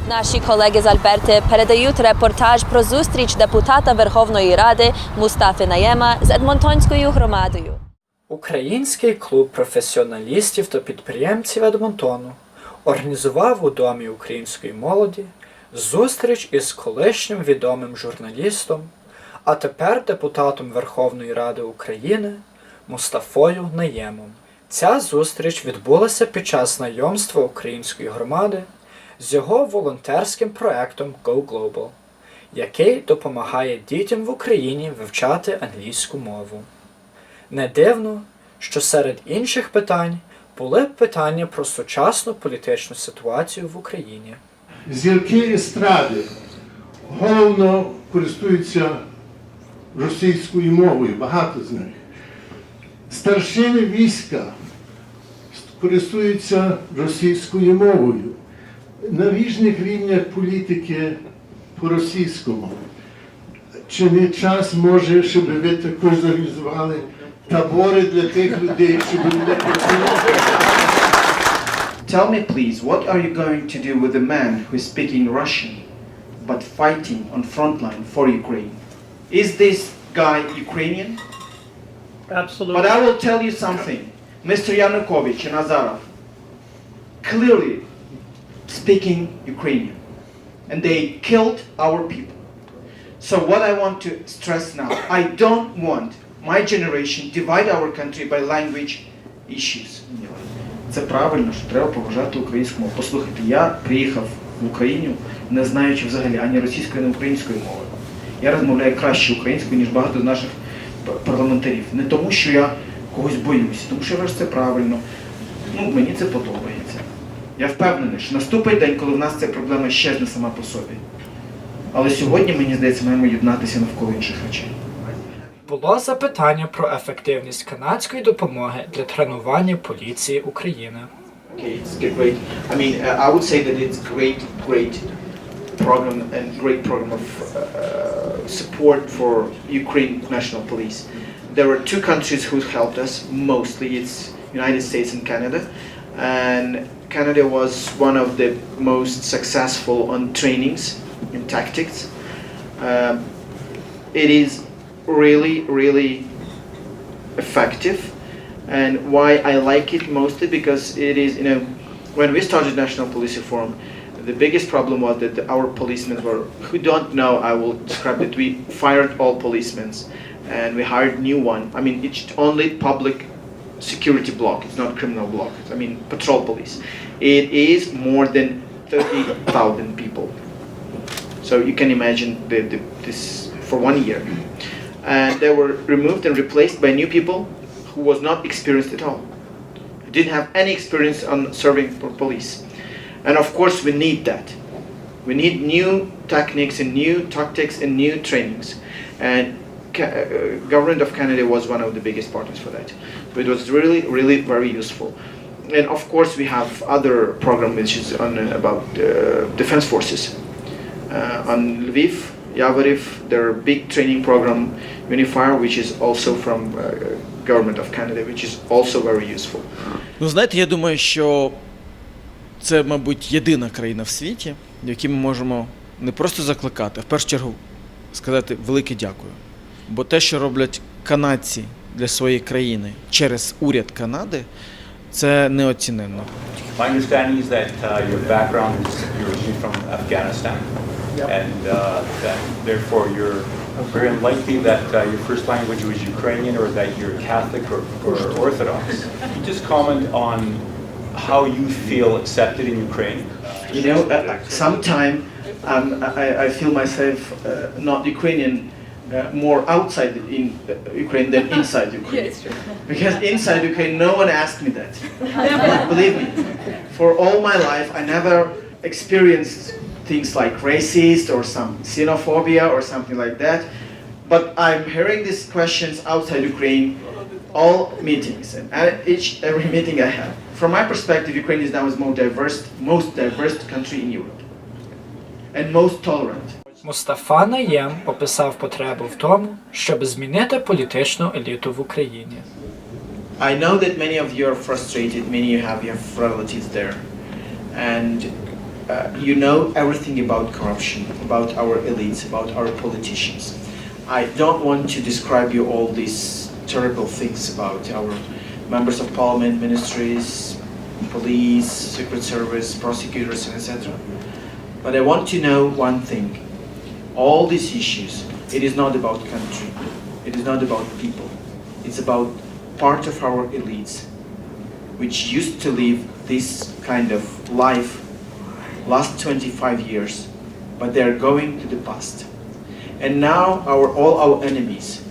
Наші колеги з Альберти передають репортаж про зустріч депутата Верховної Ради Мустафи Наєма з Едмонтонською громадою. Український клуб професіоналістів та підприємців Едмонтону організував у Домі української молоді зустріч із колишнім відомим журналістом, а тепер депутатом Верховної Ради України Мустафою Наємом. Ця зустріч відбулася під час знайомства української громади з його волонтерським проектом Go Global, який допомагає дітям в Україні вивчати англійську мову. Не дивно, що серед інших питань були питання про сучасну політичну ситуацію в Україні. Зірки естради головно користуються російською мовою, багато з них. Старшини війська користуються російською мовою. На різних рівнях політики по-російському. Чи не час, може, щоб ви також зорганізували табори для тих людей, щоб вони працювали? Tell me please, what are you going to do with a man who is speaking Russian but fighting on front line for Ukraine? Is this guy Ukrainian? Absolutely. But I will tell you something. Mr. Yanukovych and Azarov clearly speaking Ukrainian, and they killed our people. So what I want to stress now, I don't want my generation divide our country by language issues. Це правильно, що треба поважати українську мову. Послухайте, я приїхав в Україну, не знаючи взагалі ані російської, ані української мови. Я розмовляю краще українською, ніж багато з наших парламентарів. Не тому, що я когось боюсь, тому що я вважаю, це правильно. Мені це подобається. Я впевнений, що наступить день, коли в нас ця проблема щезне сама по собі. Але сьогодні, мені здається, маємо єднатися навколо інших речей. Було запитання про ефективність канадської допомоги для тренування поліції України. Okay, it's great. I mean, I would say that it's great program and great program of support for Ukraine National Police. There were two countries who helped us mostly. It's United States and Canada. And Canada was one of the most successful on trainings and tactics. It is really effective, and why I like it mostly because it is, when we started National Police Reform, the biggest problem was that our policemen were, who don't know, I will describe it, we fired all policemen and we hired new one. I mean, it's only public security block, it's not criminal block, I mean patrol police. It is more than 30,000 people. So you can imagine this for 1 year. And they were removed and replaced by new people who was not experienced at all. Didn't have any experience on serving for police. And of course we need that. We need new techniques and new tactics and new trainings. And government of Canada was one of the biggest partners for that. So it was really very useful. And of course we have other program which is on about defense forces. On Lviv, Yavoriv, their big training program, Unifier, which is also from government of Canada, which is also very useful. Знаєте, я думаю, що це, мабуть, єдина країна в світі, в якій ми можемо не просто закликати, а в першу чергу сказати велике дякую. Бо те, що роблять канадці для своєї країни через уряд Канади, це неоціненно. My understanding is that your background is you're originally from Afghanistan, and that therefore you're very unlikely that your first language was Ukrainian or that you're Catholic or Orthodox. Can you just comment on how you feel accepted in Ukraine? Sometimes I feel myself not Ukrainian, more outside in Ukraine than inside Ukraine. Yes, true. Because inside Ukraine, no one asked me that. Believe me, for all my life, I never experienced things like racist or some xenophobia or something like that. But I'm hearing these questions outside Ukraine, all meetings, and every meeting I have. From my perspective, Ukraine is now the most diverse country in Europe, and most tolerant. Мустафа Наєм описав потребу в тому, щоб змінити політичну еліту в Україні. I know that many of you are frustrated, many of you have relatives there. And you know everything about corruption, about our elites, about our politicians. I don't want to describe you all these terrible things about our members of parliament, ministries, police, secret service, prosecutors, etc. But I want to know one thing. All these issues, it is not about country. It is not about people. It's about part of our elites, which used to live this kind of life last 25 years, but they're going to the past. And now all our enemies,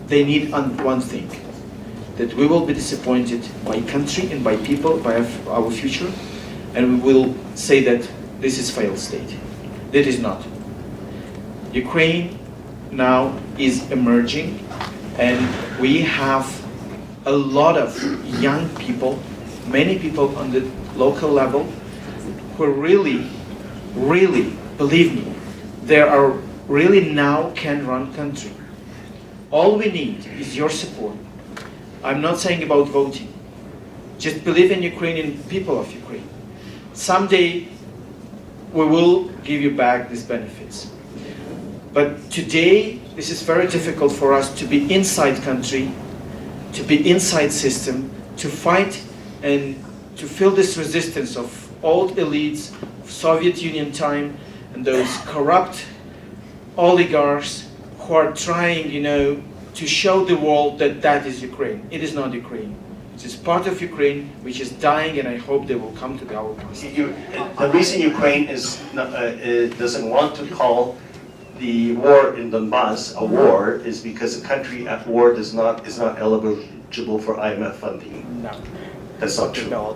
they need one thing, that we will be disappointed by country and by people, by our future, and we will say that this is failed state. That is not. Ukraine now is emerging, and we have a lot of young people, many people on the local level, who really, believe me, they are really now can run country. All we need is your support. I'm not saying about voting. Just believe in Ukrainian people of Ukraine. Someday we will give you back these benefits. But today, this is very difficult for us to be inside country, to be inside system, to fight and to feel this resistance of old elites of Soviet Union time and those corrupt oligarchs who are trying, to show the world that that is Ukraine. It is not Ukraine. It is part of Ukraine which is dying, and I hope they will come to our past. The reason Ukraine doesn't want to call the war in Donbass a war is because a country at war is not eligible for IMF funding. No. That's not true. No,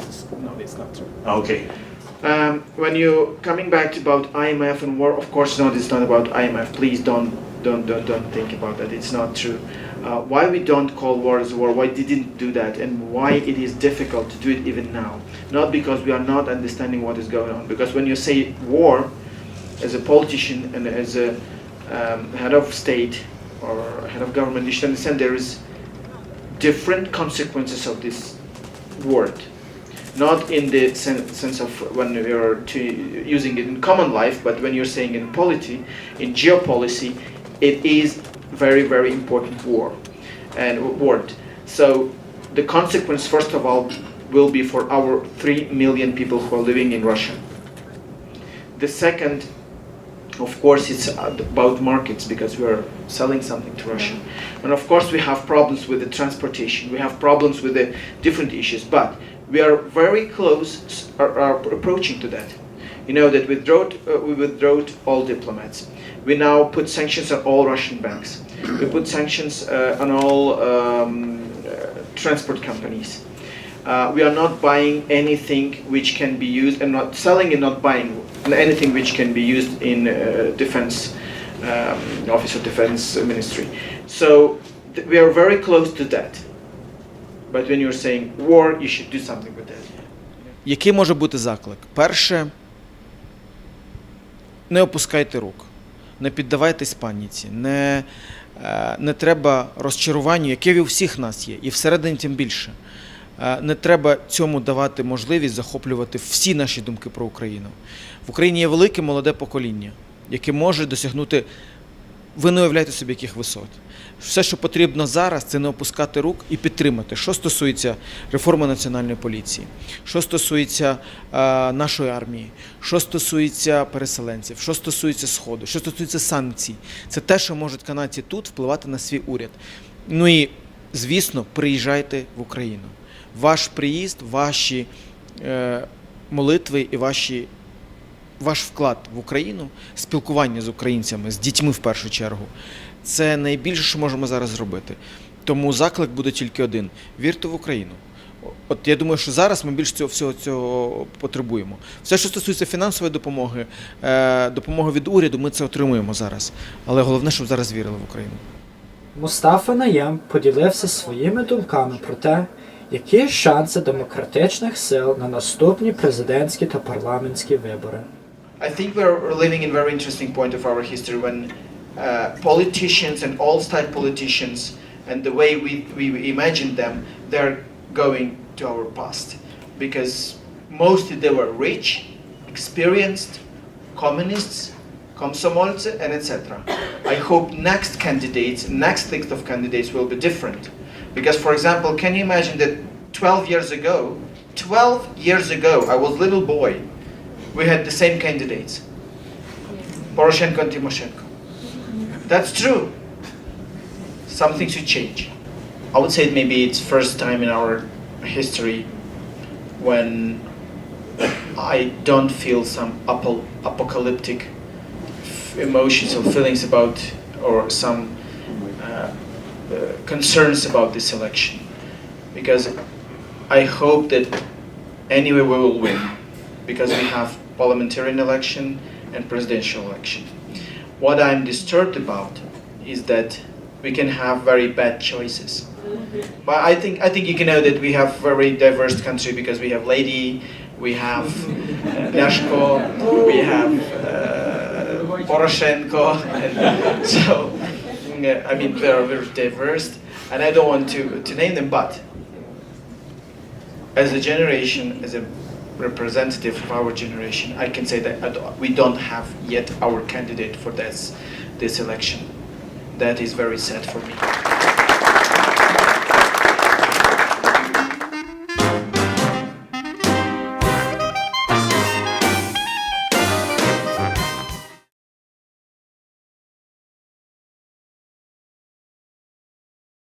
it's not true. Okay. When you're coming back about IMF and war, of course not. It's not about IMF. Please don't think about that. It's not true. Why we don't call war as a war? Why didn't do that? And why it is difficult to do it even now? Not because we are not understanding what is going on. Because when you say war, as a politician and as a head of state or head of government, you should understand there is different consequences of this word. Not in the sense of when you're using it in common life, but when you're saying in polity, in geopolicy, it is very, very important word. So the consequence, first of all, will be for our 3 million people who are living in Russia. The second, of course, it's about markets, because we are selling something to Russia. And of course we have problems with the transportation, we have problems with the different issues, but we are very close, are approaching to that. You know that we withdrew all diplomats. We now put sanctions on all Russian banks. We put sanctions on all transport companies. We are not buying anything which can be used, and not selling and not buying anything which can be used in defense, Office of Defense Ministry. So we are very close to that. But when you're saying war, you should do something with that. Який може бути заклик? Перше, не опускайте рук, не піддавайтесь паніці, не треба розчаруванню, яке у всіх нас є, і всередині тим більше. Не треба цьому давати можливість захоплювати всі наші думки про Україну. В Україні є велике молоде покоління, яке може досягнути, ви не уявляєте собі, яких висот. Все, що потрібно зараз, це не опускати рук і підтримати. Що стосується реформи національної поліції, що стосується нашої армії, що стосується переселенців, що стосується Сходу, що стосується санкцій. Це те, що можуть канадці тут впливати на свій уряд. Ну і, звісно, приїжджайте в Україну. Ваш приїзд, ваші молитви і ваш вклад в Україну, спілкування з українцями, з дітьми в першу чергу, це найбільше, що можемо зараз зробити. Тому заклик буде тільки один – вірте в Україну. От я думаю, що зараз ми більше всього цього потребуємо. Все, що стосується фінансової допомоги, допомоги від уряду, ми це отримуємо зараз. Але головне, щоб зараз вірили в Україну. Мустафа Наєм поділився своїми думками про те, які шанси демократичних сил на наступні президентські та парламентські вибори. I think we're living in a very interesting point of our history when politicians and all-style politicians and the way we imagine them, they're going to our past. Because mostly they were rich, experienced communists, komsomolцы, and etc. I hope next list of candidates will be different. Because, for example, can you imagine that 12 years ago, I was a little boy, we had the same candidates, Poroshenko and Timoshenko. That's true. Something should change. I would say maybe it's first time in our history when I don't feel some apocalyptic emotions or feelings about, or some concerns about this election, because I hope that anyway we will win, because we have parliamentarian election and presidential election. What I'm disturbed about is that we can have very bad choices. But I think you can know that we have very diverse country, because we have Lady, we have Yashko, we have Poroshenko, and so I mean they are very diverse, and I don't want to name them, but as a generation, as a representative of our generation, I can say that we don't have yet our candidate for this election. That is very sad for me.